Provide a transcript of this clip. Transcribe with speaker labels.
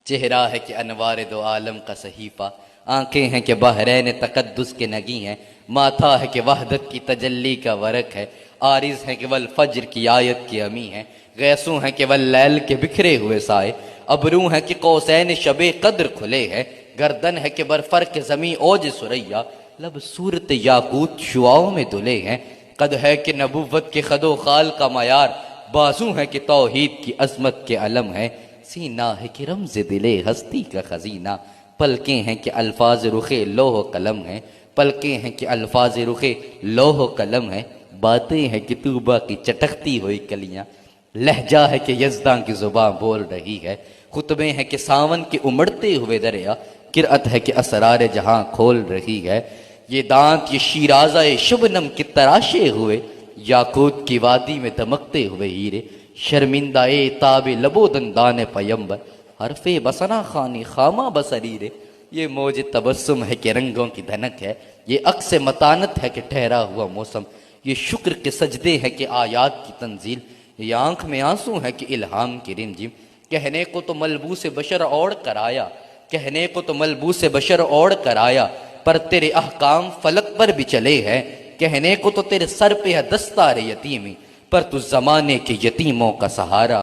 Speaker 1: चेहरा है कि अनवार दो आलम का सहीफा, आंखें हैं कि बहरैन तकद्दुस के नगी हैं, माथा है कि वहदत की तजल्ली का वरक है, आरिज है कि वल फज्र की आयत की अमी है, गैसू हैं कि वल लैल के बिखरे हुए साए, अबरू हैं कि कौसैन शबे कद्र खुले हैं, गर्दन है कि बरफर के ज़मी ओज सुरैया, लब सूरत याकूत शुआओं में दुले हैं, कद है कि नबुव्वत के खदो खाल का मयार, बाजू है कि तौहीद की अजमत के अलम है, सीना है कि रमज दिले हस्ती का खजीना, पलकें हैं कि अल्फाज रुखे लोह कलम है, पलकें हैं कि अल्फाज रुखे लोह कलम है, बातें हैं कि तूबा की चटकती हुई कलियां, लहजा है कि यज़दां की जुबां बोल रही है, खुतबे हैं कि सावन के उमड़ते हुए दरिया, किरअत है कि असरार जहां खोल रही है, ये दांत ये शीराजा शुभनम के तराशे हुए, याकूत की वादी में दमकते हुए हीरे, शर्मिंदा ए ताबे लबोदन दान पयंबर, हरफे बसना खानी खामा बसरीरे, ये मौज तबस्सुम है कि रंगों की धनक है, ये अक्स मतानत है कि ठहरा हुआ मौसम, ये शुक्र के सजदे है कि आयात की तंजील, ये आंख में आंसू है कि इल्हाम की रिमझिम, कहने को तो मलबूस बशर ओढ़ कर आया, कहने को तो मलबूस बशर ओढ़ कर आया, पर तेरे अहकाम फलक पर भी चले हैं, कहने को तो तेरे सर पे है दस्तार यतीमी, पर तू जमाने के यतीमों का सहारा।